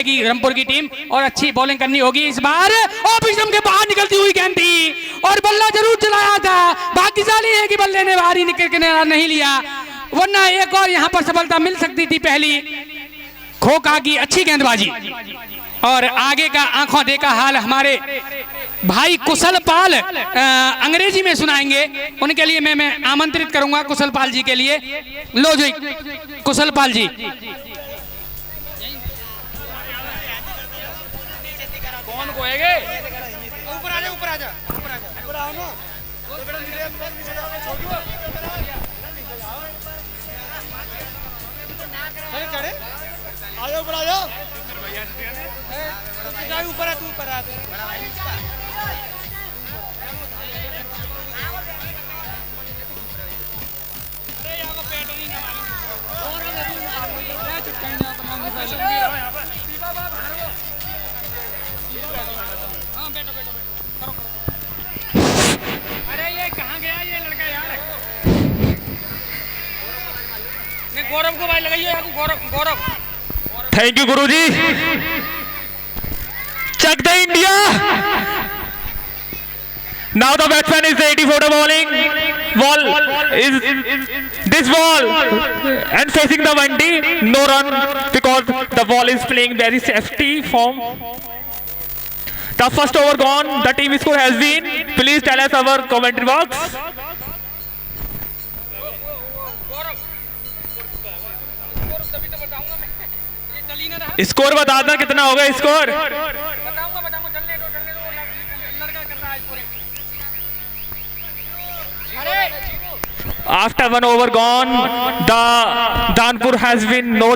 रामपुर की टीम और अच्छी बॉलिंग करनी होगी इस बार। और विक्रम के बाहर निकलती हुई गेंद थी और बल्ला जरूर चलाया था। भाग्यशाली है कि बल्ले ने बाहरी निकल के नहीं लिया, वरना एक और यहां पर सफलता मिल सकती थी। पहली खोखा की अच्छी गेंदबाजी और आगे का आंखों देखा हाल हमारे भाई कुशल पाल अंग्रेजी में सुनाएंगे। उनके लिए मैं आमंत्रित करूंगा कुशल पाल जी के लिए। लो जी कुशल पाल जी। कौन कोएगे? ऊपर आ जा, ऊपर आ जा, ऊपर आ जा, ऊपर आओ ना। चढ़े आ जाओ, ऊपर आ जाओ। ऊपर आ, तू ऊपर आ। अरे यहाँ को पेट नहीं ना अरे ये कहाँ गया ये लड़का यार? मैं गौरव को भाई लगाइए, गौरव। थैंक यू गुरुजी। Check the India. Now the batsman is ready for the bowling. Ball is this ball and facing the Bunty. No run because the ball is playing very safety form. The first over gone. The team score has been. Please tell us our commentary box. Score बता दो कितना होगा score? After one over gone, the Danpur has been no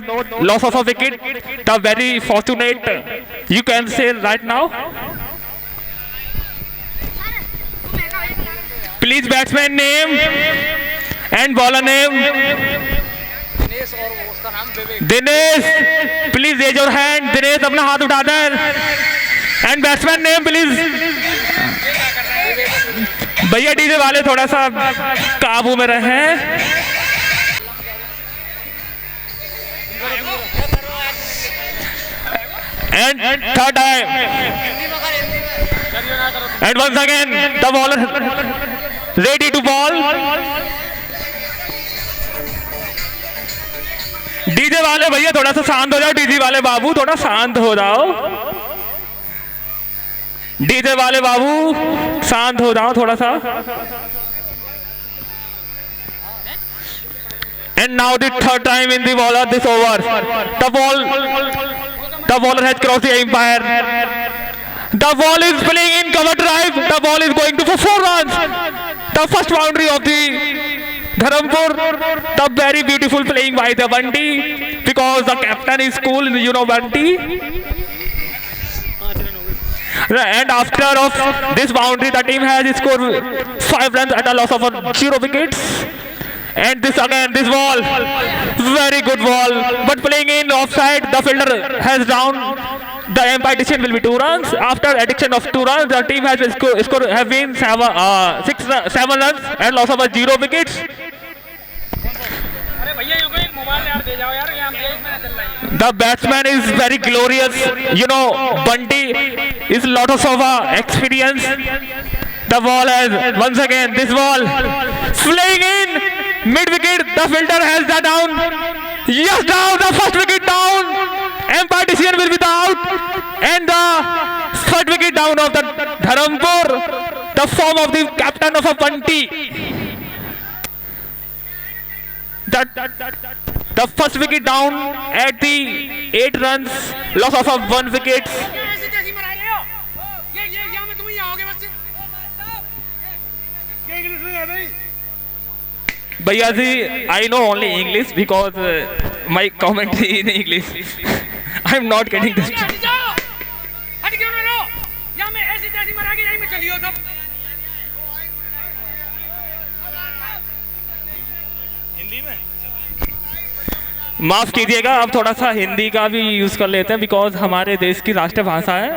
loss of a wicket. The very fortunate, you can say right now. Please batsman name and bowler name. Dinesh, please raise your hand. Dinesh अपना हाथ उठा दे। And batsman name please. भैया DJ वाले थोड़ा सा काबू में रहे। And third time and once again the bowler ready to ball. DJ वाले भैया थोड़ा सा शांत हो जाओ। डीजे वाले बाबू थोड़ा शांत हो जाओ। डीजे वाले बाबू शांत हो जाओ थोड़ा सा। And now the third time in the bowler this over. The bowler has cross the umpire. The ball is playing in cover drive. The ball is going to for 4 runs. The first boundary of the Dharampur, the very beautiful playing by the Bunty, because the captain is cool, you know Bunty. And after of this boundary, the team has scored 5 runs at a loss of 0 wickets. And this again, this ball, very good ball, but playing in offside. The fielder has down. The umpire decision will be 2 runs. After addition of 2 runs, the team has have been 7 runs and loss of 0 wickets. The batsman is very glorious. You know, Bunty is lot of experience. The ball has once again this ball flying in mid wicket. The fielder has the down. Yes, down. The first wicket down. Umpire decision will be the out. And the third wicket down of the Dharampur. The form of the captain of a Bunty. The first wicket down at the 8 runs, loss of 1 wicket. Bhaiya ji, I know only English because my commentary in English. I am not getting this. माफ कीजिएगा, अब थोड़ा सा हिंदी का भी use कर लेते हैं बिकॉज हमारे देश की राष्ट्रीय भाषा है।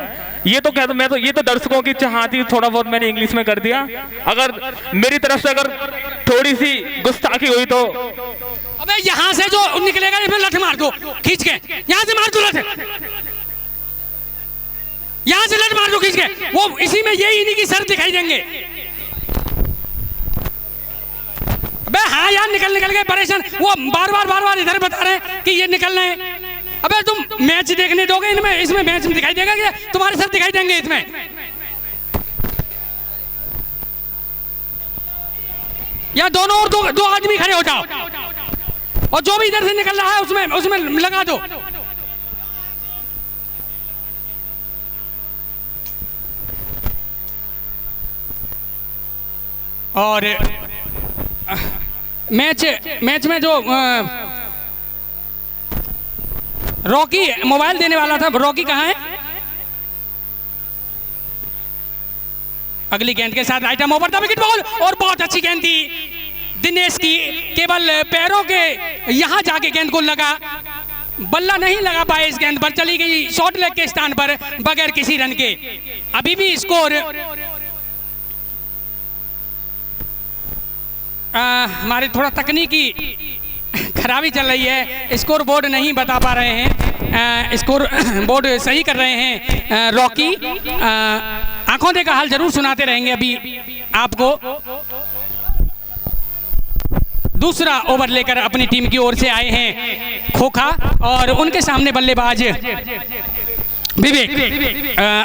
ये तो कहता मैं तो ये तो दर्शकों की चाहती थोड़ा बहुत मैंने इंग्लिश में कर दिया। अगर मेरी तरफ से अगर थोड़ी सी गुस्ताखी हुई तो अबे यहाँ से जो निकलेगा इसमें लठ मार दो, खींच के यहाँ से मार दो लठ। यहां से लट मार दो खींच के, वो इसी में यही इन्हीं की सर दिखाई देंगे। अबे हाँ यार, निकल के परेशान, वो बार बार इधर बता रहे हैं कि ये निकलना है। अबे तुम मैच देखने दोगे इनमें? इसमें मैच में दिखाई देगा क्या? तुम्हारे सर दिखाई देंगे इसमें। या दोनों और दो आदमी खड़े हो जाओ और जो भी इधर से निकल रहा है उसमें लगा दो। और मैच में जो रॉकी मोबाइल देने वाला था, रॉकी कहाँ है? अगली गेंद के साथ item over the wicket ball, और बहुत अच्छी गेंद थी दिनेश की, केवल पैरों के यहां जाके गेंद को लगा, बल्ला नहीं लगा पाए इस गेंद पर, चली गई शॉर्ट लेग के स्थान पर बगैर किसी रन के। अभी भी स्कोर हमारी थोड़ा तकनीकी खराबी चल रही है, स्कोर बोर्ड नहीं बता पा रहे हैं, स्कोर बोर्ड सही कर रहे हैं रॉकी। आंखों देखा हाल जरूर सुनाते रहेंगे अभी आपको। दूसरा ओवर लेकर अपनी टीम की ओर से आए हैं खोखा, और उनके सामने बल्लेबाज विवेक,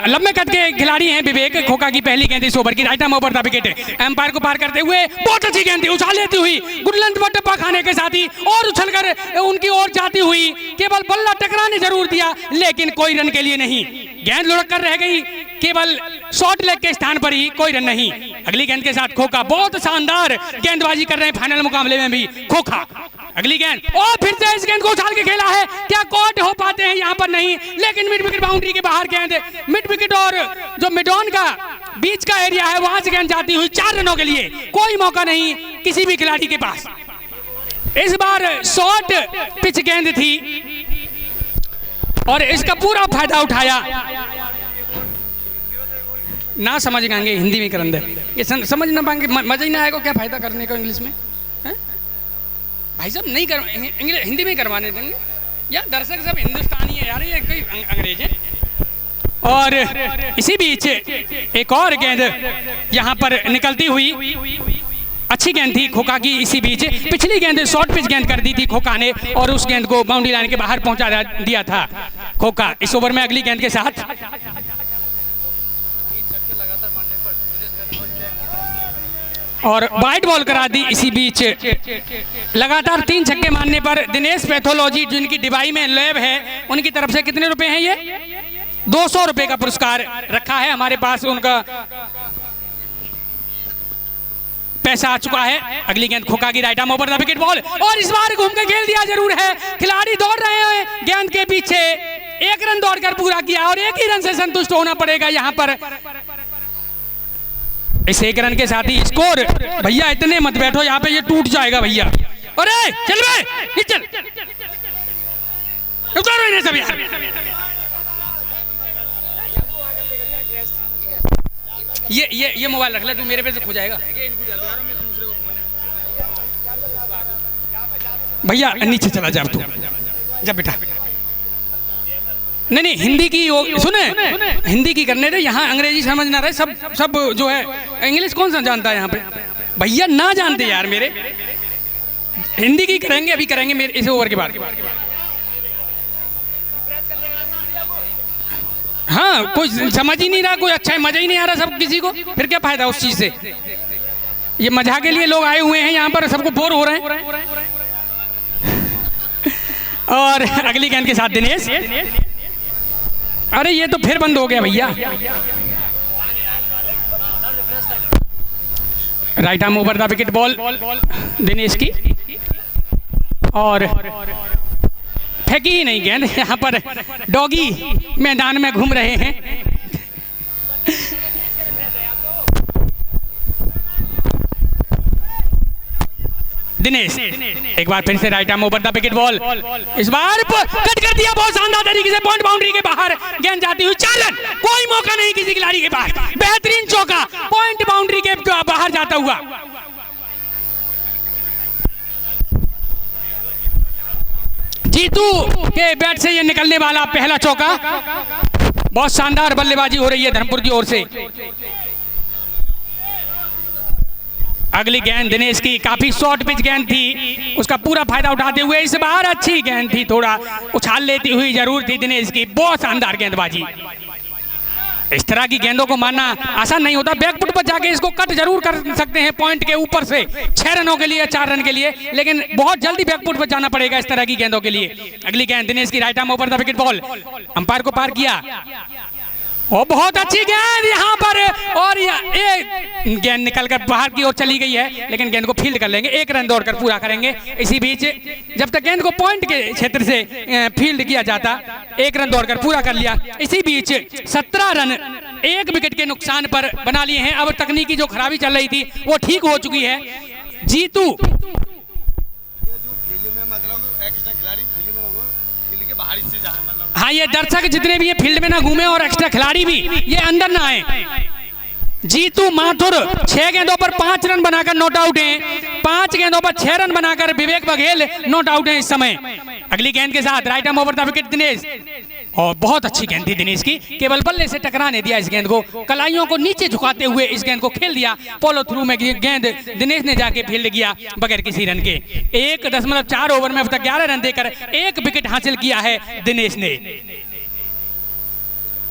लंबे कद के खिलाड़ी हैं विवेक। खोखा की पहली गेंद इस ओवर की, right arm over the wicket, umpire को पार करते हुए बहुत अच्छी गेंद थी, उछाल लेती हुई गुडलैंड पर टप्पा खाने के साथ ही और उछलकर उनकी ओर जाती हुई, केवल बल्ला टकराने जरूर दिया लेकिन कोई रन के लिए नहीं, गेंद लुढ़क कर रह गई, केवल शॉर्ट लेग के स्थान पर ही, कोई रन नहीं। अगली गेंद के साथ खोखा बहुत शानदार गेंदबाजी कर रहे हैं फाइनल मुकाबले में भी खोखा। अगली गेंद और फिर से इस गेंद को उछाल के खेला है, क्या कॉट हो पाते हैं यहाँ पर? नहीं, लेकिन मिड विकेट बाउंड्री के बाहर गेंद, मिड विकेट और जो मिडॉन का बीच का एरिया है वहां से गेंद जाती हुई 4 रनों के लिए, कोई मौका नहीं किसी भी खिलाड़ी के पास। इस बार शॉर्ट पिच गेंद थी और इसका पूरा फायदा उठाया। ना समझ गाएंगे हिंदी में करंदे, ये समझ ना पाएंगे, मजा ही ना आएगा, क्या फायदा करने का इंग्लिश में है? भाई साहब नहीं कर, इंग्लिश हिंदी में करवाने देंगे यार, दर्शक सब हिंदुस्तानी है यार, ये कोई अंग्रेज है। और इसी बीच एक और गेंद यहां पर निकलती हुई, अच्छी गेंद थी खोखा की। इसी बीच पिछली गेंद शॉर्ट पिच गेंद कर दी थी खोखा ने और उस गेंद को बाउंड्री लाइन के बाहर पहुंचा दिया था खोखा। इस ओवर में अगली गेंद के साथ और वाइड बॉल करा दी। इसी बीच लगातार 3 छक्के मारने पर दिनेश पैथोलॉजी जिनकी डिबाई में लैब है, उनकी तरफ से कितने रुपए हैं? ये 200 रुपए का पुरस्कार रखा है हमारे पास, उनका पैसा आ चुका है। अगली गेंद खोखा की, right arm over the wicket ball, और इस बार घूम के खेल दिया जरूर है, खिलाड़ी दौड़ रहे हैं गेंद के पीछे, 1 रन दौड़कर पूरा किया और 1 ही रन से संतुष्ट होना पड़ेगा यहाँ पर। इस 1 रन के साथ ही स्कोर, भैया इतने मत बैठो यहाँ पे, ये टूट जाएगा भैया। अरे चल बे, चल उतारो इन्हें सब यार। ये मोबाइल रख ले तू, मेरे पे से खो जाएगा भैया। नीचे चला जा तू, जा बेटा। नहीं हिंदी की सुने, हिंदी की करने दे, यहाँ अंग्रेजी समझ ना रहे, सब जो है इंग्लिश कौन सा जानता है यहाँ पे? भैया ना जानते यार मेरे, हिंदी की करेंगे, अभी करेंगे मेरे इस ओवर के बाद। हाँ, कोई समझ ही नहीं रहा, कोई अच्छा है, मजा ही नहीं आ रहा सब किसी को, फिर क्या फायदा उस चीज से? ये मजा के लिए लोग आए हुए हैं यहाँ पर, सबको बोर हो रहे हैं। और अगली गेंद के साथ दिनेश, अरे ये तो फिर बंद हो गया भैया। Right arm over the wicket ball Dinesh की, और फेंकी ही नहीं गेंद, यहाँ पर डॉगी मैदान में घूम रहे हैं। दिनेश एक बार फिर से right arm over the wicket ball, इस बार कट कर दिया बहुत शानदार तरीके से, पॉइंट बाउंड्री के बाहर गेंद जाती हुई, 4 रन, कोई मौका नहीं किसी खिलाड़ी के पास, बेहतरीन चौका, पॉइंट बाउंड्री के बाहर जाता हुआ। जीतू के बैट से ये निकलने वाला पहला चौका, बहुत शानदार बल्लेबाजी हो रही है धर्मपुर की ओर से। अगली गेंद दिनेश की, काफी शॉर्ट पिच गेंद थी, उसका पूरा फायदा उठाते हुए इस बार अच्छी गेंद थी, थोड़ा उछाल लेती हुई जरूर थी दिनेश की। बहुत शानदार गेंदबाजी। इस तरह की गेंदों को मारना आसान नहीं होता। बैकफुट पर जाके इसको कट जरूर कर सकते हैं पॉइंट के ऊपर से 6 रनों के लिए, 4 रन के लिए, लेकिन बहुत जल्दी बैकफुट पर जाना पड़ेगा इस तरह की गेंदों के लिए। अगली गेंद दिनेश की, right arm over the wicket ball, umpire को पार किया। और बहुत अच्छी गेंद यहाँ पर, और ये गेंद निकलकर बाहर की ओर चली गई है, लेकिन गेंद को फील्ड कर लेंगे, 1 रन दौड़कर पूरा करेंगे। इसी बीच जब तक गेंद को पॉइंट के क्षेत्र से फील्ड किया जाता, 1 रन दौड़कर पूरा कर लिया। इसी बीच 17 रन 1 विकेट के नुकसान पर बना लिए हैं। अब तकनीकी जो खराबी चल रही थी वो ठीक हो चुकी है। जीतू हाँ, ये दर्शक जितने भी ये फील्ड में ना घूमे और एक्स्ट्रा खिलाड़ी भी ये अंदर ना आए। जीतू माथुर 6 गेंदों पर 5 रन बनाकर नॉट आउट हैं। 5 गेंदों पर 6 रन बनाकर विवेक बघेल नॉट आउट हैं इस समय। अगली गेंद के साथ right arm over the wicket Dinesh, और बहुत अच्छी गेंद थी दिनेश की, केवल बल्ले से टकराने दिया इस गेंद को, कलाइयों को नीचे झुकाते हुए इस गेंद को खेल दिया। पोलो थ्रू में गेंद दिनेश ने जाके फील्ड किया बगैर किसी रन के। 1.4 ओवर में अब तक 11 रन देकर 1 विकेट हासिल किया है दिनेश ने।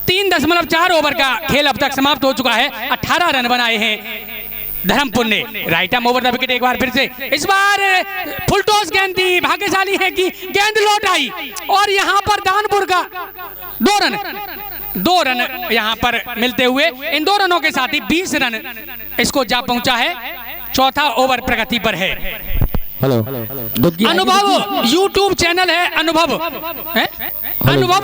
3.4 ओवर का खेल अब तक समाप्त हो चुका है। 18 रन बनाए हैं धर्मपुर ने। Right arm over the wicket एक बार फिर से, इस बार फुल टॉस गेंद थी। भाग्यशाली है कि गेंद लौट आई, और यहाँ पर दानपुर का 2 रन यहाँ पर मिलते हुए इन 2 रनों के साथ ही 20 रन इसको जा पहुंचा है। चौथा ओवर प्रगति पर है। अनुभव यूट्यूब चैनल है, अनुभव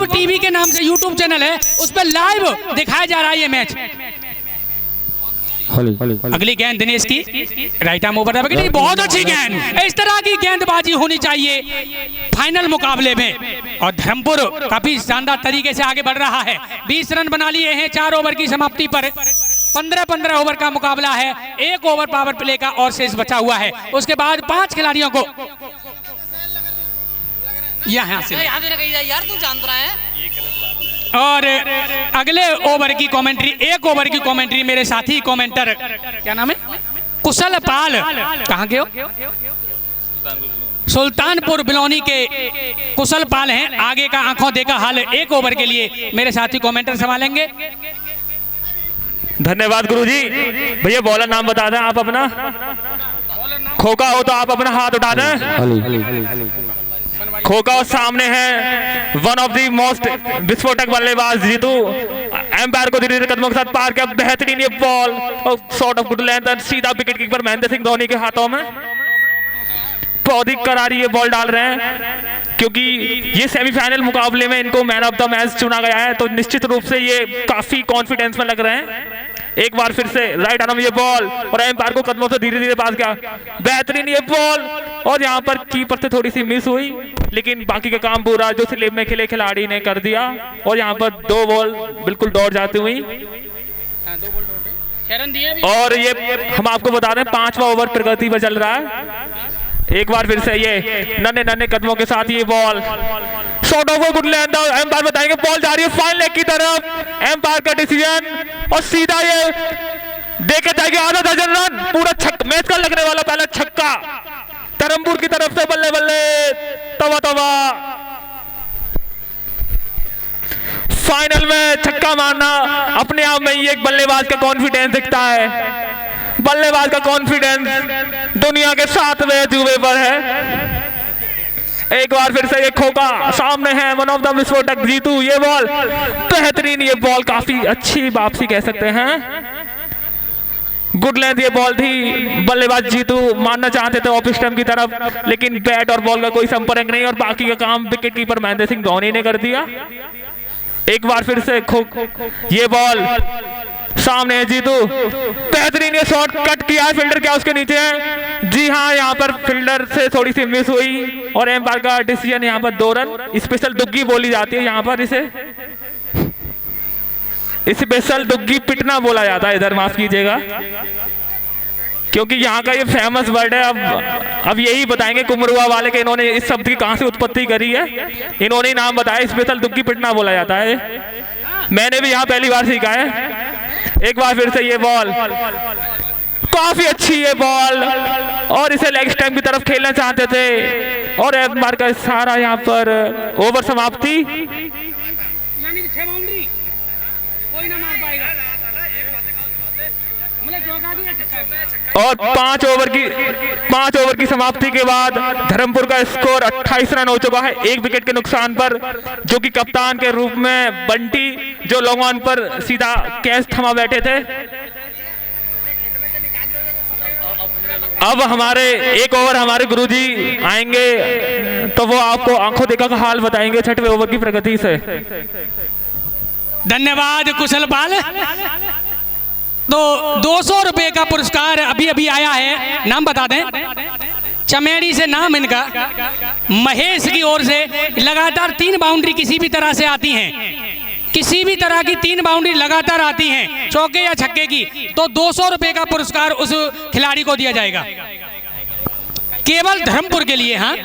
टीवी के नाम से यूट्यूब चैनल है, उस पर लाइव दिखाया जा रहा है ये मैच। अगली गेंद दिनेश की, right arm over the wicket, बहुत अच्छी गेंद। इस तरह की गेंदबाजी होनी चाहिए फाइनल मुकाबले में, और धर्मपुर काफी शानदार तरीके से आगे बढ़ रहा है। 20 रन बना लिए हैं 4 ओवर की समाप्ति पर। 15-15 ओवर का मुकाबला है, 1 ओवर पावर प्ले का और शेष बचा हुआ है। उसके बाद 5 खिलाड़ियों को यहाँ से यार तू जान रहा है। और अगले ओवर की कमेंट्री, 1 ओवर की कमेंट्री मेरे साथी कमेंटर, क्या नाम है, कुशल पाल, कहाँ के हो, सुल्तानपुर बिलौनी के कुशल पाल हैं। आगे का आंखों देखा हाल 1 ओवर के लिए मेरे साथी कमेंटर संभालेंगे। धन्यवाद गुरुजी। भैया बॉलर नाम बता दें आप अपना, खोका हो तो आप अपना हाथ उठा दें। खोका और सामने है वन ऑफ दी मोस्ट विस्फोटक बल्लेबाज जीतू। एम्पायर को धीरे धीरे कदमों के साथ पार किया, बेहतरीन ये बॉल और शॉट ऑफ गुड लेंथ, सीधा विकेट कीपर महेंद्र सिंह धोनी के हाथों में। बहुत ही करारी ये बॉल डाल रहे हैं, क्योंकि ये सेमीफाइनल मुकाबले में इनको मैन ऑफ द मैच चुना गया है, तो निश्चित रूप से ये काफी कॉन्फिडेंस में लग रहे हैं। एक बार फिर से राइट आर्म ये बॉल, और एम्पायर को कदमों से धीरे धीरे पास किया, बेहतरीन ये बॉल, और यहाँ पर कीपर से थोड़ी सी मिस हुई, लेकिन बाकी का काम पूरा जो स्लिप में खेले खिलाड़ी ने कर दिया। और यहाँ पर 2 बॉल बिल्कुल दौड़ जाती हुई, और ये हम आपको बता दें 5वां ओवर प्रगति पर चल रहा है। एक बार फिर से ये नन्हे नन्हे कदमों के साथ ये ball, short of good length, umpire बताएंगे बॉल जा रही है फाइन लेग की तरफ। एम्पायर का डिसीजन, और सीधा ये देखे जाएंगे आधा दर्जन रन, पूरा मैच का लगने वाला पहला छक्का धर्मपुर की तरफ से। बल्ले बल्ले, तवा तवा, फाइनल में छक्का मारना अपने आप में ही एक बल्लेबाज का कॉन्फिडेंस दिखता है। बल्लेबाज का कॉन्फिडेंस दुनिया के 7वें अजूबे पर है। एक बार फिर से ये खोका, सामने है वन ऑफ द विस्फोटक जीतू। ये बॉल बेहतरीन, ये बॉल काफी अच्छी वापसी कह सकते हैं, गुड लेंथ ये बॉल थी। बल्लेबाज जीतू मारना चाहते थे ऑफ स्टंप की तरफ, लेकिन बैट और बॉल का कोई संपर्क नहीं, और बाकी का काम विकेट कीपर महेंद्र सिंह धोनी ने कर दिया। एक बार फिर से ये बॉल, सामने है जीतू, बेहतरीन ये शॉट कट किया है, फील्डर क्या उसके नीचे है। जी हाँ, यहाँ पर फील्डर से थोड़ी सी मिस हुई, और एम्पायर का डिसीजन यहाँ पर 2 रन। स्पेशल दुग्गी बोली जाती है यहाँ पर, इसे स्पेशल दुग्गी पिटना बोला जाता है इधर, माफ कीजिएगा, क्योंकि यहाँ का ये फेमस वर्ड है। अब यही बताएंगे कुमरुआ वाले के इन्होंने इस शब्द की कहां से उत्पत्ति करी है। इन्होंने नाम बताया, स्पेशल दुग्गी पिटना बोला जाता है। मैंने भी यहाँ पहली बार सीखा है। एक बार फिर से ये बॉल, काफी अच्छी ये बॉल, और इसे लेग स्टंप की तरफ खेलना चाहते थे और एम्पायर का इशारा यहाँ पर ओवर समाप्ति। और 5 ओवर की समाप्ति के बाद धर्मपुर का स्कोर 28 रन हो चुका है, 1 विकेट के नुकसान पर, जो कि कप्तान के रूप में बंटी जो लॉन्ग ऑन पर सीधा कैच थमा बैठे थे। अब हमारे एक ओवर हमारे गुरुजी आएंगे तो वो आपको आंखों देखा का हाल बताएंगे 6वें ओवर की प्रगति से। धन्यवाद कुशल पाल। तो 200 रुपए का पुरस्कार अभी अभी आया है, नाम बता दें। चमेड़ी से नाम इनका, महेश की ओर से। लगातार 3 बाउंड्री किसी भी तरह से आती हैं, किसी भी तरह की 3 बाउंड्री लगातार आती हैं, चौके या छक्के की, तो 200 रुपए का पुरस्कार उस खिलाड़ी को दिया जाएगा, केवल धर्मपुर के लिए। हाँ,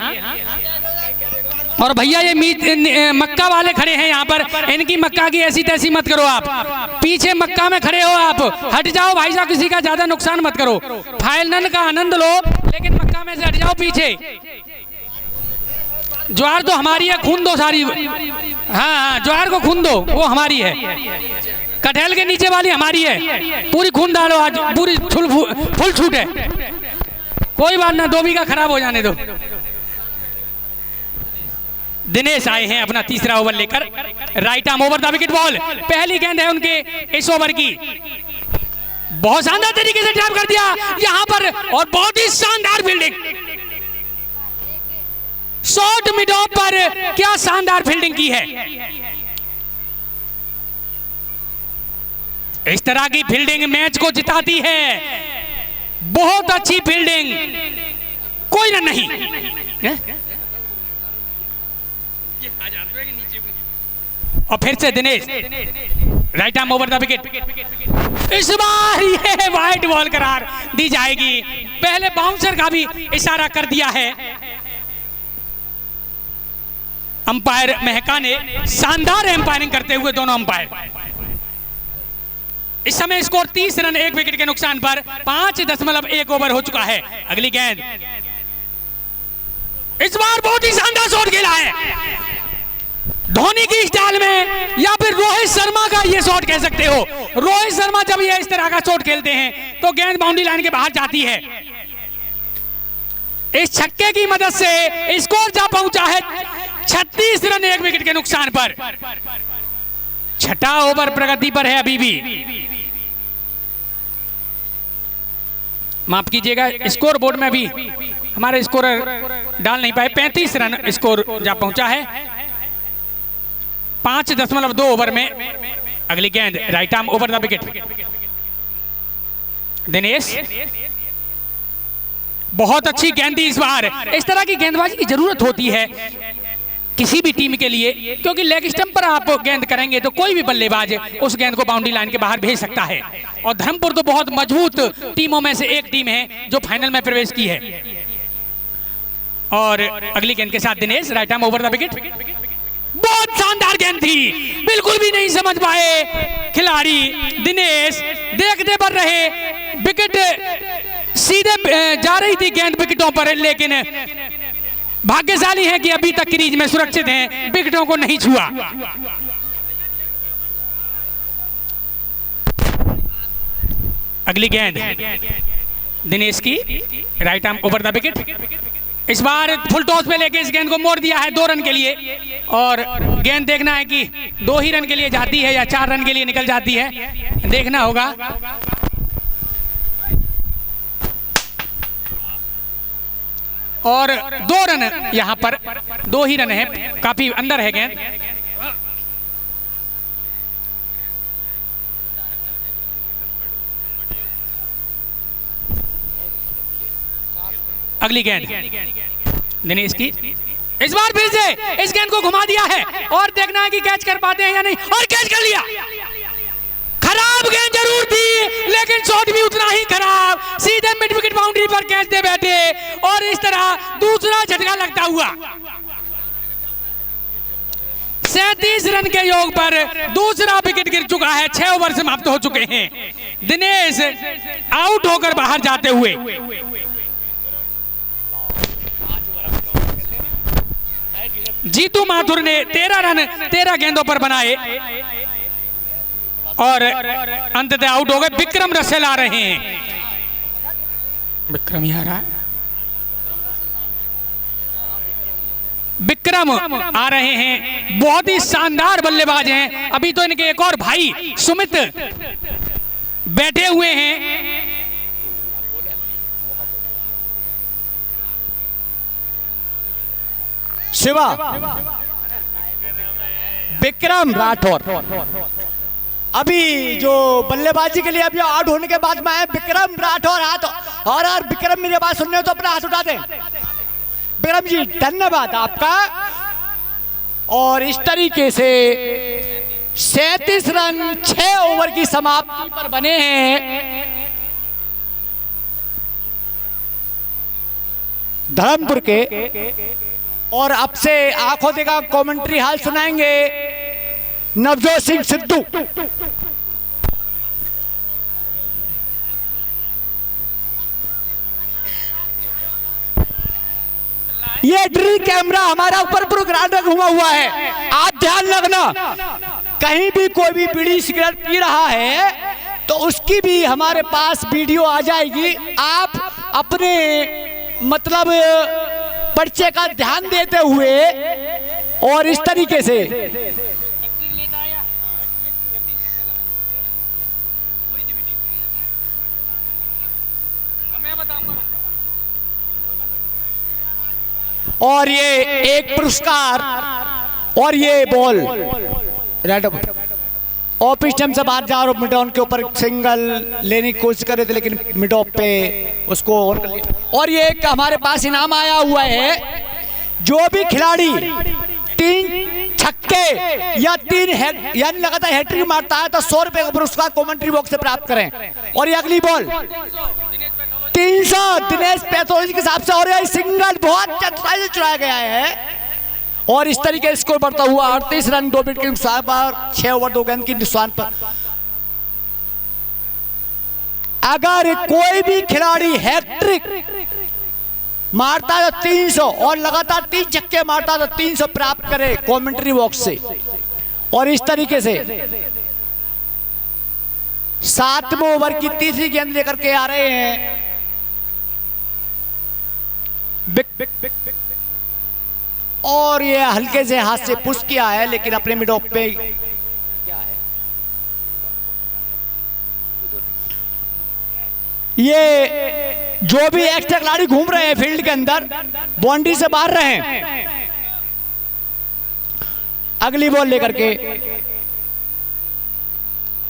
और भैया ये मक्का वाले खड़े हैं यहाँ पर, इनकी मक्का की ऐसी तैसी मत करो आप। पीछे मक्का में खड़े हो आप, हट जाओ भाई साहब, किसी का ज्यादा नुकसान मत करो। फाइनल का आनंद लो, लेकिन मक्का में से हट जाओ पीछे। ज्वार तो हमारी है, खून दो सारी। हाँ, ज्वार को खून दो, वो हमारी है। कटहल के नीचे वाली हमारी है, पूरी खून डालो आज, पूरी फुल छूट है। कोई बात ना, 2 बीघा खराब हो जाने दो। दिनेश आए हैं अपना तीसरा ओवर लेकर। Right arm over the wicket ball, पहली गेंद है उनके इस ओवर की। बहुत शानदार तरीके से ड्राइव कर दिया यहां पर, और बहुत ही शानदार फील्डिंग। शॉर्ट मिड ऑफ पर क्या शानदार फील्डिंग की है। इस तरह की फील्डिंग मैच को जिताती है। बहुत अच्छी फील्डिंग, कोई रन नहीं है? और फिर से Dinesh, right arm over the wicket. इस बार ये वाइड बॉल करार दी जाएगी। पहले बाउंसर का भी इशारा कर दिया है अंपायर महका ने। शानदार एम्पायरिंग करते हुए दोनों अंपायर। इस समय स्कोर 30 रन 1 विकेट के नुकसान पर, 5.1 ओवर हो चुका है। अगली गेंद, इस बार बहुत ही शानदार शॉट खेला है धोनी की स्टाइल में, या फिर रोहित शर्मा का ये शॉट कह सकते हो। रोहित शर्मा जब ये इस तरह का शॉट खेलते हैं तो गेंद बाउंड्री लाइन के बाहर जाती है। इस छक्के की मदद से स्कोर जा पहुंचा है 36 रन 1 विकेट के नुकसान पर। 6ठा ओवर प्रगति पर है अभी भी। माफ कीजिएगा, स्कोर बोर्ड में भी हमारे स्कोरर डाल नहीं पाए। 35 रन स्कोर जा पहुंचा है 5.2 ओवर में। अगली गेंद, right arm over the wicket. Dinesh, बहुत अच्छी गेंदी इस बार। इस तरह की गेंदबाजी की जरूरत होती है किसी भी टीम के लिए, क्योंकि लेग स्टंप पर आप गेंद करेंगे तो कोई भी बल्लेबाज उस गेंद को बाउंड्री लाइन के बाहर भेज सकता है। और धर्मपुर तो बहुत मजबूत टीमों में से एक टीम है जो फाइनल में प्रवेश की है। और अगली गेंद के साथ Dinesh, right arm over the wicket. बहुत शानदार गेंद थी, बिल्कुल भी नहीं समझ पाए खिलाड़ी दिनेश, देखते पर रहे। विकेट सीधे जा रही थी गेंद विकेटों पर, लेकिन भाग्यशाली है कि अभी तक क्रीज में सुरक्षित हैं, विकेटों को नहीं छुआ। अगली गेंद दिनेश की, right arm over the wicket. इस बार फुल टॉस पे लेके इस गेंद को मोड़ दिया है 2 रन के लिए। और गेंद देखना है कि 2 ही रन के लिए जाती है या 4 रन के लिए निकल जाती है, देखना होगा। और 2 रन यहां पर, 2 ही रन है, काफी अंदर है गेंद। अगली गेंद दिनेश की, इस बार फिर से इस गेंद को घुमा दिया है और देखना है कि कैच कर पाते हैं या नहीं। और कैच कर लिया। खराब गेंद जरूर थी, लेकिन शॉट भी उतना ही खराब, सीधे मिड विकेट बाउंड्री पर कैच दे बैठे। और इस तरह दूसरा झटका लगता हुआ 37 रन के योग पर दूसरा विकेट गिर चुका है। 6 ओवर समाप्त हो चुके हैं। दिनेश आउट होकर बाहर जाते हुए। जीतू माथुर ने 13 रन 13 गेंदों पर बनाए और अंततः आउट हो गए। विक्रम रसेल आ रहे हैं। विक्रम ही आ रहा है। विक्रम आ रहे हैं, बहुत ही शानदार बल्लेबाज हैं। अभी तो इनके एक और भाई सुमित बैठे हुए हैं। शिवा, विक्रम राठौर अभी जो बल्लेबाजी के लिए अभी आउट होने के बाद में विक्रम राठौर हाथ और विक्रम मेरी बात सुनने हो तो अपना हाथ उठा दें। विक्रम जी धन्यवाद आपका। और इस तरीके से 37 रन 6 ओवर की समाप्ति पर बने हैं धर्मपुर के। और अब से आंखों देखा कमेंट्री हाल सुनाएंगे नवजोत सिंह सिद्धू। ये ड्रिल कैमरा हमारा ऊपर पूरा ग्राउंड में घुमा हुआ है, आप ध्यान रखना। कहीं भी कोई भी बीड़ी सिगरेट पी रहा है तो उसकी भी हमारे पास वीडियो आ जाएगी। आप अपने मतलब पर्चे का ध्यान देते हुए और इस तरीके से और ये एक पुरस्कार और ये बॉल रेड ऑफ स्टंप से बाहर जा और मिड ऑन के ऊपर सिंगल लेने की कोशिश कर रहे थे लेकिन मिड ऑफ पे उसको और कर लिया। और ये एक हमारे पास इनाम आया हुआ है, जो भी खिलाड़ी 3 छक्के या 3 यानी लगातार हैट्रिक मारता है तो 100 रुपए का पुरस्कार कमेंट्री बॉक्स से प्राप्त करें। और ये अगली बॉल 300 दिनेश पैथोलॉजी के हिसाब से और ये सिंगल बहुत चतुराई से चुराया गया है। और इस तरीके से स्कोर बढ़ता हुआ 38 रन 2 विकेट के नुकसान पर 6 ओवर 2 गेंद के नुकसान पर। अगर कोई भी खिलाड़ी हैट्रिक मारता है तो 300 और लगातार 3 छक्के मारता है तो 300 प्राप्त करे कमेंट्री बॉक्स से। और इस तरीके से 7वें ओवर की तीसरी गेंद लेकर के आ रहे हैं और ये हल्के से हाथ से पुश किया है लेकिन अपने मिड ऑफ पे ये जो भी एक्स्ट्रा खिलाड़ी घूम रहे हैं फील्ड के अंदर बाउंड्री से बाहर रहे। अगली बॉल लेकर के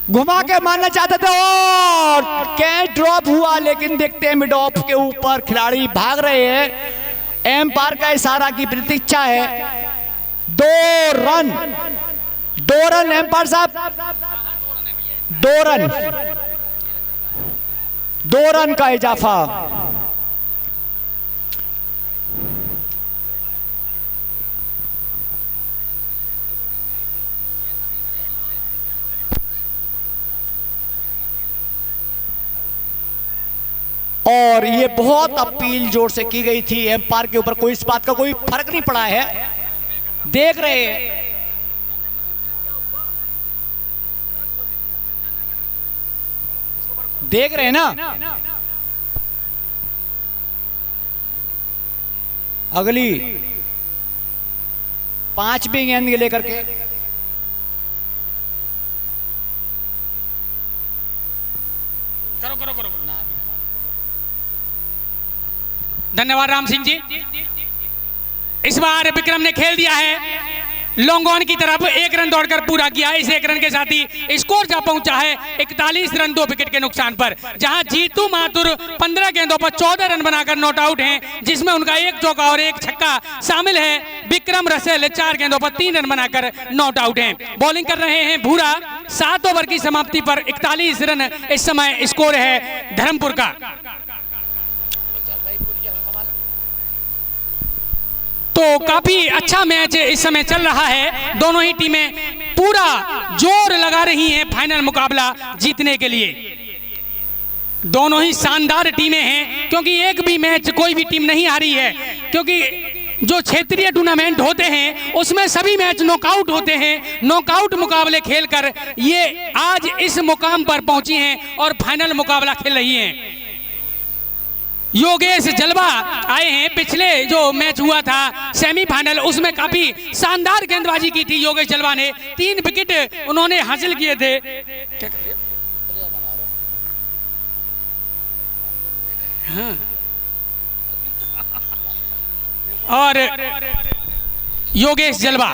घुमा के मारना चाहते थे और कैच ड्रॉप हुआ लेकिन देखते हैं मिड ऑफ के ऊपर खिलाड़ी भाग रहे हैं। एम्पायर का इशारा की प्रतीक्षा है। 2 रन एम्पायर साहब 2 रन का इजाफा। और ये बहुत अपील जोर से की गई थी एम्पायर के ऊपर, कोई इस बात का कोई फर्क नहीं पड़ा है। देख रहे हैं ना। अगली 5वीं गेंद लेकर के करो। धन्यवाद राम सिंह जी। इस बार विक्रम ने खेल दिया है लॉन्ग ऑन की तरफ, 1 रन दौड़कर पूरा किया। इस 1 रन के साथ ही स्कोर जा पहुंचा है 41 रन 2 विकेट के नुकसान पर, जहां जीतू माथुर 15 गेंदों पर 14 रन बनाकर नॉट आउट हैं, जिसमें उनका 1 चौका और 1 छक्का शामिल है। विक्रम रसेल 4 गेंदों पर 3 रन बनाकर नॉट आउट हैं। बॉलिंग कर रहे हैं भूरा। 7 ओवर की समाप्ति पर 41 रन इस समय स्कोर है धर्मपुर का। तो काफी अच्छा मैच इस समय चल रहा है। दोनों ही टीमें पूरा जोर लगा रही हैं फाइनल मुकाबला जीतने के लिए। दोनों ही शानदार टीमें हैं, क्योंकि एक भी मैच कोई भी टीम नहीं हारी है, क्योंकि जो क्षेत्रीय टूर्नामेंट होते हैं उसमें सभी मैच नॉकआउट होते हैं। नॉकआउट मुकाबले खेलकर ये आज इस मुकाम पर पहुंची हैं और फाइनल मुकाबला खेल रही हैं। योगेश जलवा आए हैं, पिछले जो मैच हुआ था सेमीफाइनल उसमें काफी शानदार गेंदबाजी की थी योगेश जलवा ने, 3 विकेट उन्होंने हासिल किए थे। हाँ। और योगेश जलवा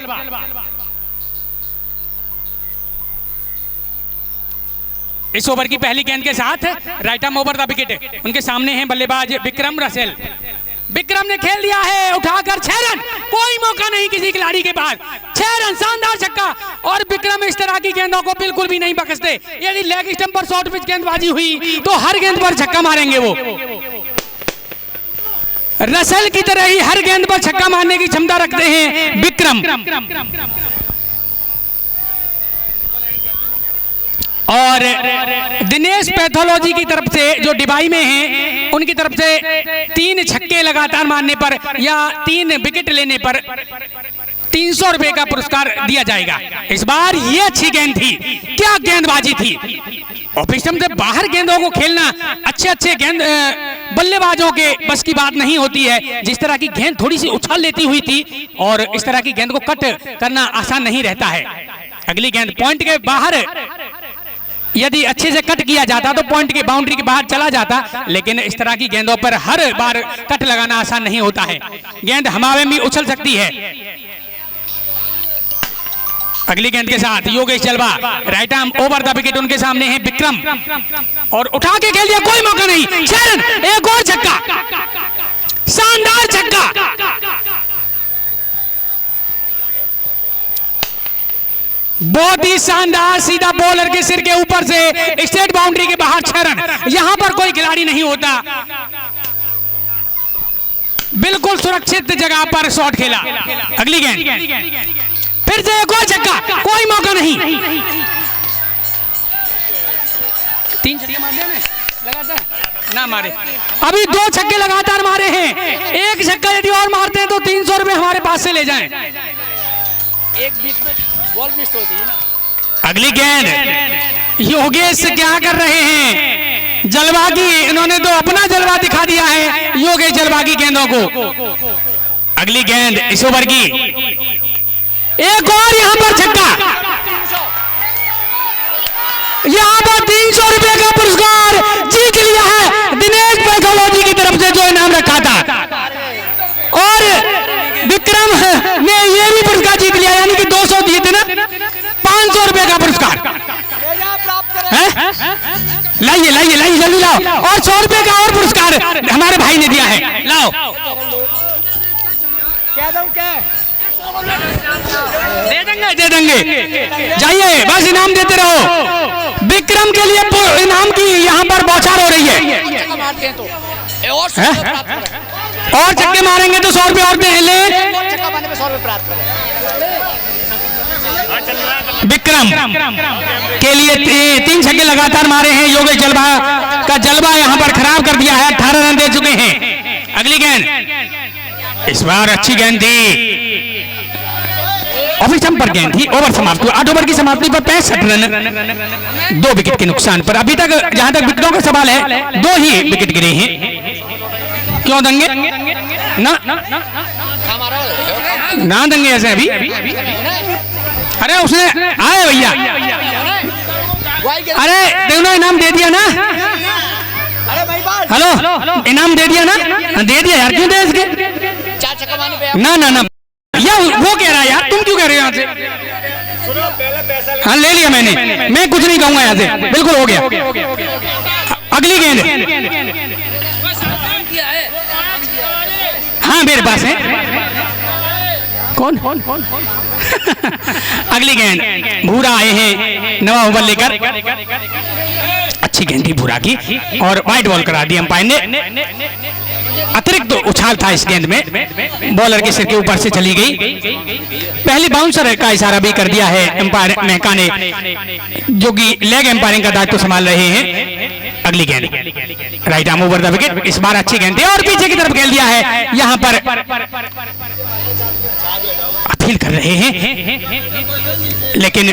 इस ओवर की पहली गेंद के साथ right arm over the wicket. उनके सामने हैं बल्लेबाज विक्रम रसेल। विक्रम ने खेल दिया है उठाकर 6 रन, कोई मौका नहीं किसी खिलाड़ी के पास। 6 रन, शानदार छक्का। और विक्रम इस तरह की गेंदों को बिल्कुल भी नहीं बख्शते। यदि लेग स्टंप पर शॉर्ट पिच गेंदबाजी हुई तो हर गेंद पर छक्का मारेंगे वो। रसेल की तरह ही हर गेंद पर छक्का मारने की क्षमता रखते हैं विक्रम। और दिनेश पैथोलॉजी की तरफ से जो डिबाई में हैं, उनकी तरफ से 3 छक्के लगातार मारने पर या 3 विकेट लेने पर 300 रुपए का पुरस्कार दिया जाएगा। इस बार ये अच्छी गेंद थी, क्या गेंदबाजी थी। ऑफिसम से बाहर गेंदों को खेलना अच्छे गेंद बल्लेबाजों के बस की बात नहीं होती है। जिस तरह की गेंद थोड़ी सी उछाल लेती हुई थी और इस तरह की गेंद को कट करना आसान नहीं रहता है। अगली गेंद पॉइंट के बाहर, यदि अच्छे से कट किया जाता तो पॉइंट की बाउंड्री के बाहर चला जाता, लेकिन इस तरह की गेंदों पर हर बार कट लगाना आसान नहीं होता है। गेंद हवा में उछल सकती है। अगली गेंद के साथ योगेश जलवा right arm over the wicket. उनके सामने है विक्रम और उठा के खेल दिया, कोई मौका नहीं। 6 रन, एक और छक्का, शानदार छक्का। बहुत ही शानदार, सीधा बॉलर के सिर के ऊपर से स्ट्रेट बाउंड्री के बाहर 6 रन। यहां पर कोई खिलाड़ी नहीं होता, बिल्कुल सुरक्षित जगह पर शॉट खेला। अगली गेंद फिर से एक और छक्का, कोई मौका नहीं। 3 छक्के मार दिया लगातार, ना मारे। अभी 2 छक्के लगातार मारे हैं। एक छक्का यदि और मारते हैं तो 300 रुपए हमारे पास से ले जाएं। एक बीच में बॉल मिस होती है ना। अगली गेंद योगेश क्या कर रहे हैं, जलवा की, इन्होंने तो अपना जलवा दिखा दिया है योगेश जलवा की गेंदों को। अगली गेंद इस ओवर की, एक और यहां पर छक्का, यहां पर 300 रुपए का पुरस्कार जीत लिया है दिनेश पैथोलॉजी की तरफ से जो इनाम रखा था। और विक्रम ने ये भी पुरस्कार जीत लिया, यानी कि 200 जीते ना, 500 रुपए का पुरस्कार। लाइए लाइए लाइए, जल्दी लाओ। और 100 रुपए का और पुरस्कार हमारे भाई ने दिया है, लाओ। क्या दूं, क्या दे देंगे, जाइए, बस इनाम देते रहो। विक्रम के लिए इनाम की यहाँ पर बौछार हो रही है। और छक्के मारेंगे तो 100 रुपए और ले। विक्रम के लिए 3 छक्के लगातार मारे हैं योगेश जलवा का जलवा यहाँ पर खराब कर दिया है। 18 रन दे चुके हैं। अगली गेंद इस बार अच्छी गेंद थी, ऑफिसम पर गेंद थी। ओवर समाप्त हुआ, 8 ओवर की समाप्ति पर 65 रन, 2 विकेट के नुकसान पर। अभी तक जहां तक विकेटों का सवाल है 2 ही विकेट गिरे हैं। क्यों दंगे ना ना दंगे ऐसे अभी। अरे उसने आए भैया, अरे देखो इनाम दे दिया ना। हेलो, इनाम दे दिया ना, दे दिया यार, क्यों दे इसके। ना ना ना या वो कह रहा है यार, तुम क्यों कह रहे हो यहाँ से। हाँ ले लिया मैंने, मैं कुछ नहीं कहूंगा यहाँ से, बिल्कुल हो गया। अगली गेंद, हाँ मेरे पास है। कौन अगली गेंद भूरा आए हैं नवा ओवर लेकर। अच्छी गेंद थी भूरा की और वाइट बॉल करा दी अंपायर ने। अतिरिक्त उछाल था इस गेंद में, बॉलर के सिर के ऊपर से चली गई। पहली बाउंसर का इशारा भी कर दिया है एम्पायर महका ने, जो कि लेग एम्पायरिंग का दायित्व संभाल रहे हैं। अगली गेंद right arm over the wicket, इस बार अच्छी गेंद थी और पीछे की तरफ खेल दिया है। यहां पर अपील कर रहे हैं, लेकिन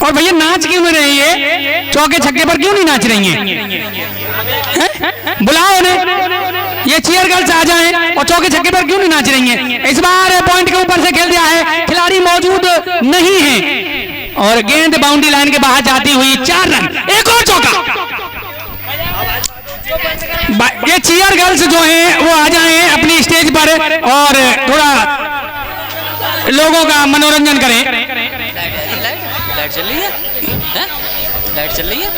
और भैया नाच क्यों नहीं रही है? चौके छक्के पर क्यों नहीं नाच रही हैं? बुलाओ उन्हें, ये चीयर गर्ल्स आ जाएं और चौके छक्के पर क्यों नहीं नाच रही हैं? इस बार पॉइंट के ऊपर से खेल दिया है, खिलाड़ी मौजूद नहीं है और गेंद बाउंड्री लाइन के बाहर जाती हुई 4 रन। एक और चौका। ये चीयर गर्ल्स जो हैं वो आ जाएं अपनी स्टेज पर और थोड़ा लोगों का मनोरंजन करें। लाइट चल रही है, लाइट चल रही है।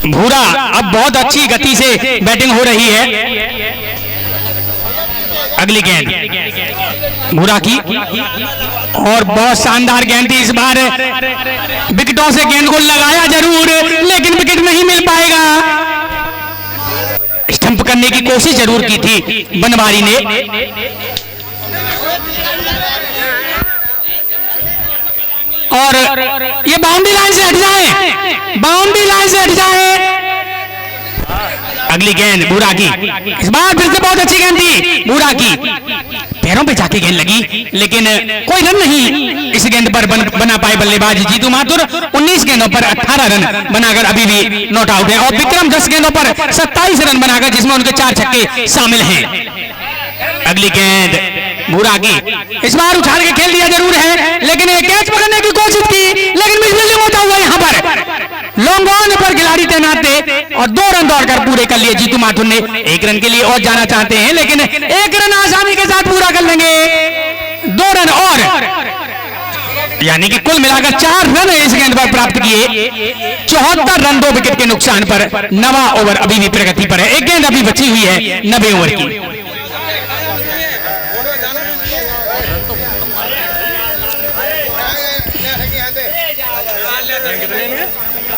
भूरा अब बहुत अच्छी गति से बैटिंग हो रही है। अगली गेंद भूरा की और बहुत शानदार गेंद थी इस बार। विकेटों से गेंद को लगाया जरूर, लेकिन विकेट नहीं मिल पाएगा। स्टंप करने की कोशिश जरूर की थी बनवारी ने। और ये बाउंड्री लाइन से हट जाए, बाउंड्री लाइन से हट जाए। अगली गेंद भूरा की, इस बार फिर से बहुत अच्छी गेंद थी भूरा की, पैरों पे जाके गेंद लगी, लेकिन कोई रन नहीं इस गेंद पर बना पाए बल्लेबाज जीतू माथुर। 19 गेंदों पर 18 रन बनाकर अभी भी नॉट आउट है और विक्रम 10 गेंदों पर 27 रन बनाकर, जिसमें उनके 4 छक्के शामिल हैं। अगली गेंद भूरा की, इस बार उछाल के खेल दिया जरूर है, लेकिन कैच पकड़ने की कोशिश की, लेकिन मिसफील्डिंग होता हुआ यहाँ पर लॉन्ग ऑन पर खिलाड़ी तैनात थे और 2 रन दौड़कर पूरे कर लिए जीतू माथुर ने। 1 रन के लिए और जाना चाहते हैं, लेकिन 1 रन आसानी के साथ पूरा कर लेंगे। 2 रन और, यानी कि कुल मिलाकर 4 रन इस गेंद पर प्राप्त किए। 74 रन 2 विकेट के नुकसान पर। 9वां ओवर अभी भी प्रगति पर है, एक गेंद अभी बची हुई है 90 ओवर की।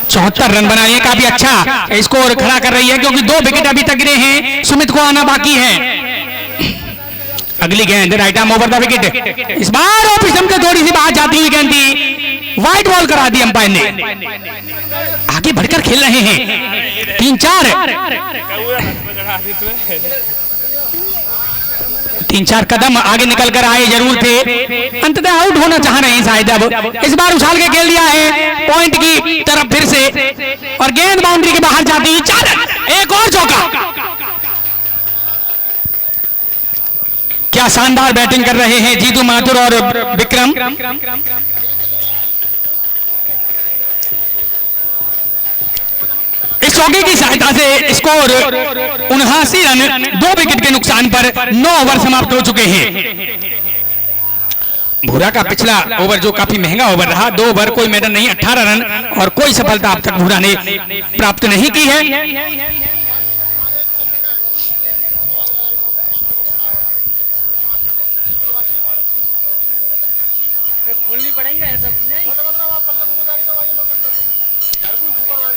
74 रन बनाए, काफी अच्छा स्कोर खड़ा कर रही है, क्योंकि 2 विकेट अभी तक गिरे हैं, सुमित को आना बाकी है। अगली गेंद right arm over the wicket, इस बार ऑफ स्टंप से थोड़ी सी बाहर जाती हुई गेंद थी, वाइड बॉल करा दी अंपायर ने। आगे बढ़कर खेल रहे हैं 3-4 कदम आगे निकल कर आए जरूर थे, अंततः आउट होना चाह रहे हैं शायद। अब इस बार उछाल के खेल दिया है पॉइंट की तरफ फिर से और गेंद बाउंड्री के बाहर जाती हुई 4 रन। एक और चौका। क्या शानदार बैटिंग कर रहे हैं जीतू माथुर और विक्रम। इस चौके की सहायता से स्कोर 79 रन 2 विकेट के नुकसान पर 9 ओवर समाप्त हो चुके हैं। भूरा का पिछला ओवर जो काफी महंगा ओवर रहा, 2 ओवर कोई मेडल नहीं, 18 रन और कोई सफलता अब तक भूरा ने प्राप्त नहीं की है।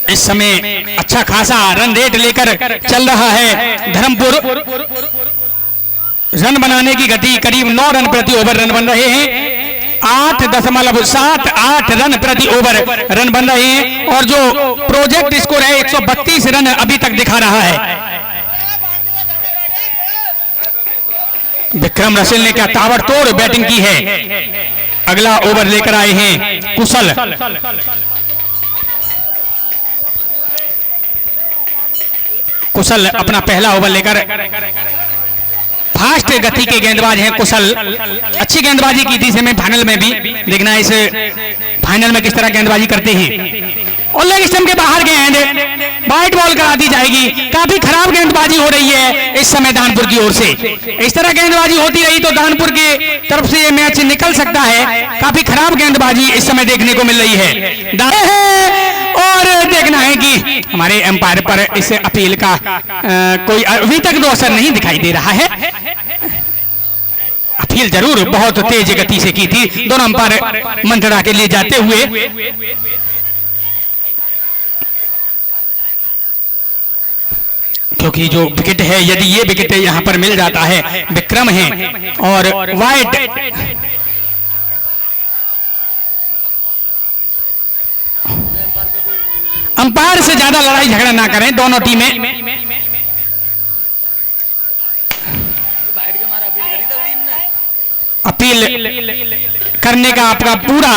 इस समय अच्छा खासा रन रेट लेकर चल रहा है धर्मपुर। रन बनाने की गति करीब 9 रन प्रति ओवर रन बन रहे हैं। 8.78 रन प्रति ओवर रन बन रहे हैं और जो प्रोजेक्ट स्कोर है 132 रन अभी तक दिखा रहा है। विक्रम रसेल ने क्या ताबड़तोड़ बैटिंग की है। अगला ओवर लेकर आए हैं कुशल। कुशल अपना पहला ओवर लेकर, फास्ट गति के गेंदबाज हैं कुशल। अच्छी गेंदबाजी की थी सेमीफाइनल में भी, देखना इस फाइनल में किस तरह गेंदबाजी करते हैं। और लेग स्टंप के बाहर गेंद वाइड बॉल करा दी जाएगी। काफी खराब गेंदबाजी हो रही है इस समय दानपुर की ओर से। इस तरह गेंदबाजी होती रही तो दानपुर की तरफ से ये मैच निकल सकता है। काफी खराब गेंदबाजी इस समय देखने को मिल रही है और देखना है कि हमारे एम्पायर पर इस अपील का कोई अभी तक तो असर नहीं दिखाई दे रहा है। अपील जरूर बहुत तेज गति से की थी, दोनों अंपायर मंत्रणा के लिए जाते हुए। क्योंकि जो विकेट है, यदि ये विकेट यहाँ पर मिल जाता है, विक्रम है और वाइट, अंपायर से ज्यादा लड़ाई झगड़ा ना करें दोनों टीमें। अपील करने का आपका पूरा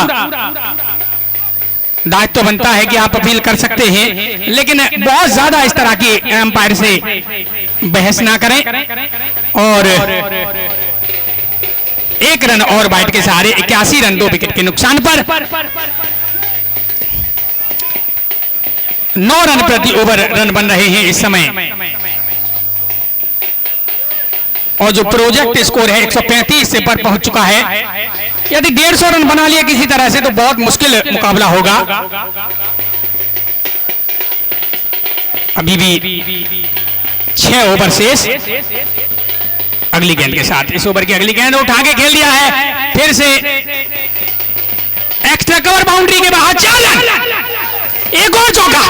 दायित्व तो बनता है कि आप अपील कर सकते हैं, लेकिन बहुत ज्यादा इस तरह की अंपायर से बहस ना करें। और 1 रन और वाइट के सहारे 81 रन 2 विकेट के नुकसान पर 9 रन प्रति ओवर रन बन रहे हैं इस समय। और जो प्रोजेक्ट स्कोर है 135 से पर पहुंच चुका है। यदि 150 रन बना लिया किसी तरह से तो बहुत मुश्किल मुकाबला होगा। अभी भी 6 ओवर शेष। अगली गेंद के साथ, इस ओवर की अगली गेंद उठा के खेल दिया है, फिर से एक्स्ट्रा कवर बाउंड्री के बाहर 4 रन, एक और चौका।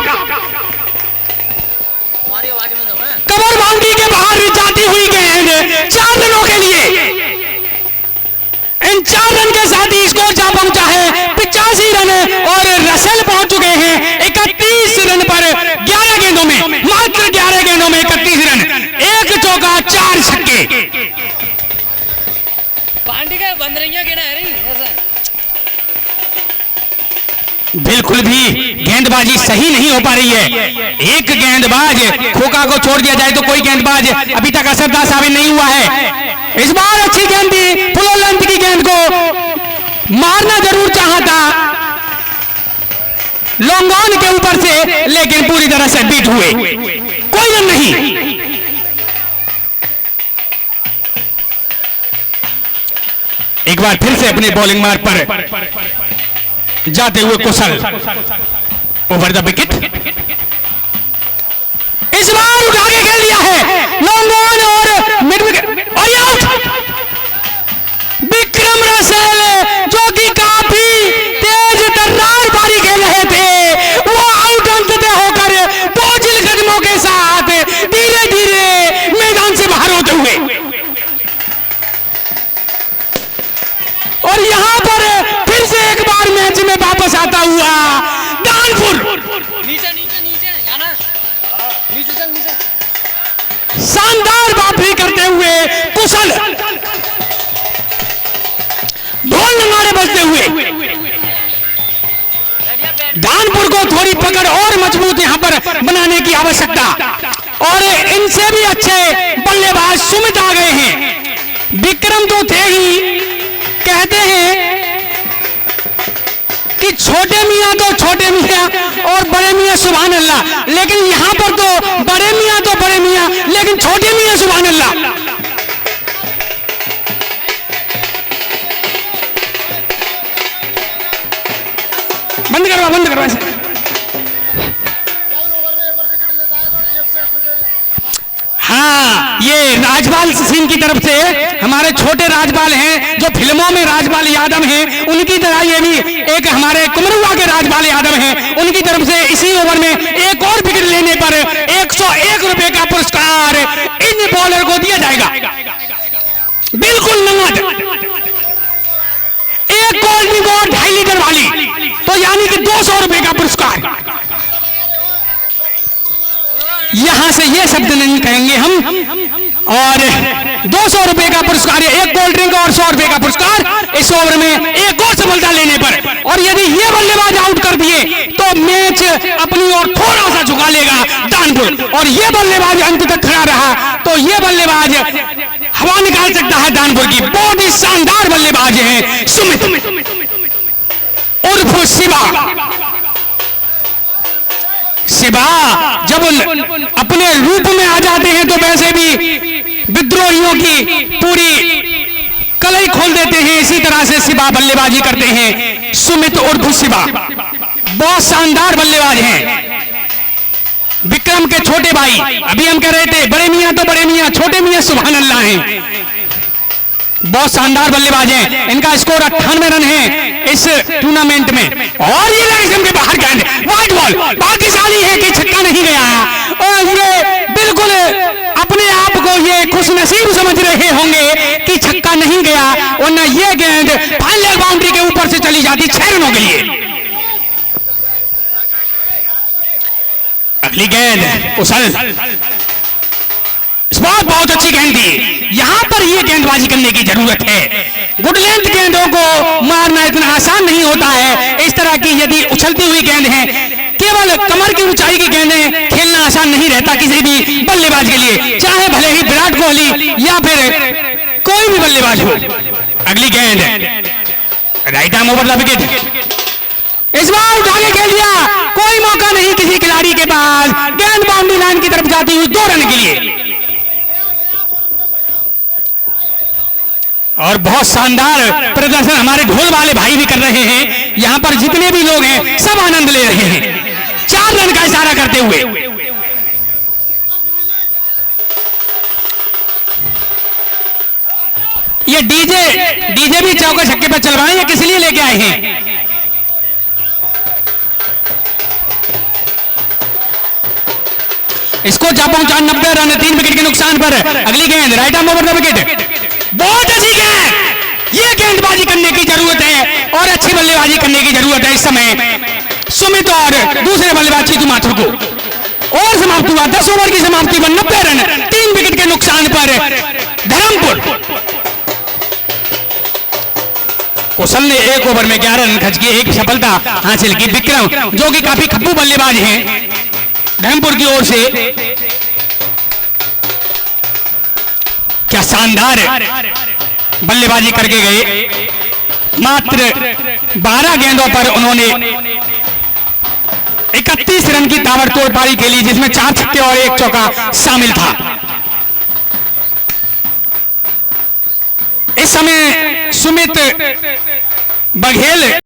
कवर बाउंड्री के बाहर जाती हुई गेंद 4 रनों के लिए। इन 4 रन के साथ ही स्कोर जा पहुंचा है 85 रन और रसेल पहुंच चुके हैं 31 रन पर 11 गेंदों में, मात्र 11 गेंदों में 31 रन, एक चौका 4 छक्के। पांडे का बंद रही है ऐसा बिल्कुल भी गेंदबाजी सही नहीं हो पा रही है। एक गेंदबाज खोका को छोड़ दिया जाए तो कोई गेंदबाज अभी तक असरदार साबित नहीं हुआ है। इस बार अच्छी गेंद थी, फुल लेंथ की गेंद को मारना जरूर चाहा था लॉन्ग ऑन के ऊपर से, लेकिन पूरी तरह से बीट हुए, कोई रन नहीं। एक बार फिर से अपने बॉलिंग मार्ग पर जाते हुए कुशल ओवर द विकेट, इस बार उठा के खेल दिया है लॉन्ग ऑन और मिड विकेट और आउट। विक्रम रसेल जो कि काफी तेज तर्रार पारी खेल रहे थे, वो आउट अंततः होकर बोझिल कदमों के साथ धीरे धीरे मैदान से बाहर होते हुए। और यहां पर फिर से एक बार मैच में वापस आता हुआ दानपुर, नीचे नीचे नीचे जाना, नीचे चल नीचे, शानदार वापसी करते हुए कुशल, ढोल नगाड़े बजते हुए दानपुर को थोड़ी पकड़ और मजबूत यहां पर बनाने की आवश्यकता। और इनसे भी अच्छे बल्लेबाज सुमित आ गए हैं। विक्रम तो थे ही, कहते हैं कि छोटे मियां तो छोटे मियां और बड़े मियां सुभान अल्लाह, लेकिन यहां पर तो बड़े मियां तो बड़े मियां, लेकिन छोटे मियां सुभान अल्लाह। बंद करवा ऐसे। हाँ, ये राजपाल सिंह की तरफ से, हमारे छोटे राजपाल हैं जो फिल्मों में राजपाल यादव हैं, उनकी तरह ये भी एक हमारे कुमरुआ के राजपाल यादव हैं, उनकी तरफ से इसी ओवर में एक और विकेट लेने पर 101 रुपए का पुरस्कार इन बॉलर को दिया जाएगा। बिल्कुल नगद, एक कोल्ड ड्रिंक और 2.5 लीटर वाली, तो यानी कि 200 रुपए का पुरस्कार। यहां से ये शब्द नहीं कहेंगे हम। और 200 रुपए का पुरस्कार, एक कोल्ड ड्रिंक और 100 रुपए का पुरस्कार इस ओवर में एक और सफलता लेने पर। और यदि ये बल्लेबाज आउट कर दिए तो मैच अपनी ओर थोड़ा सा झुका लेगा दानपुर, और ये बल्लेबाज अंत तक खड़ा रहा तो ये बल्लेबाज हवा निकाल सकता है दानपुर की। बहुत ही शानदार बल्लेबाज है सुमित उर्फ शिवा। जब अपने रूप में आ जाते हैं तो वैसे भी विद्रोहियों की पूरी कलई खोल देते हैं। इसी तरह से शिवा बल्लेबाजी करते हैं। सुमित उर्फ शिवा बहुत शानदार बल्लेबाज हैं। विक्रम के छोटे भाई, अभी हम कह रहे थे बड़े मियां तो बड़े मियां, छोटे मियां सुभान अल्लाह हैं। बहुत शानदार बल्लेबाज हैं। इनका स्कोर 98 रन है इस टूर्नामेंट में। और ये लेग के बाहर गेंद, वाइट बॉल, भाग्यशाली है कि छक्का नहीं गया और ये बिल्कुल गेंद फाइनल बाउंड्री के ऊपर से चली जाती 6 रनों के लिए। अगली गेंद उछल, स्पॉट बहुत अच्छी गेंद थी। यहां पर ये गेंदबाजी करने की जरूरत है। गुड लेंथ गेंदों को मारना इतना आसान नहीं होता है। इस तरह की यदि उछलती हुई गेंद है, केवल कमर की ऊंचाई की गेंदें खेलना आसान नहीं रहता किसी भी बल्लेबाज के लिए, चाहे भले ही विराट कोहली या फिर कोई भी बल्लेबाज हो। अगली गेंद right arm over the wicket, इस बार उठाने के लिया, कोई मौका नहीं किसी खिलाड़ी के पास। गेंद बाउंड्री लाइन की तरफ जाती हुई 2 रन के लिए। और बहुत शानदार प्रदर्शन हमारे ढोल वाले भाई भी कर रहे हैं। यहां पर जितने भी लोग हैं सब आनंद ले रहे हैं 4 रन का इशारा करते हुए। ये डीजे भी चौके छक्के पर चलवाएं या किस लिए लेके आए हैं? इसको जा पहुंचा 90 रन 3 विकेट के नुकसान पर। अगली गेंद right arm over the wicket, बहुत अच्छी गेंद। ये गेंदबाजी करने की जरूरत है और अच्छी बल्लेबाजी करने की जरूरत है इस समय सुमित और दूसरे बल्लेबाज चीतू माथुर को। और समाप्त हुआ 10 ओवर की समाप्ति पर 90 रन 3 विकेट के नुकसान पर। धर्मपुर कुशल ने 1 ओवर में 11 रन खर्च किए, एक सफलता हासिल की। विक्रम जो कि काफी खप्पू बल्लेबाज हैं धर्मपुर की ओर से, क्या शानदार बल्लेबाजी करके गए। मात्र 12 गेंदों पर उन्होंने 31 रन की ताबड़तोड़ पारी खेली, जिसमें 4 छक्के और 1 चौका शामिल था। इस समय सुमित बघेल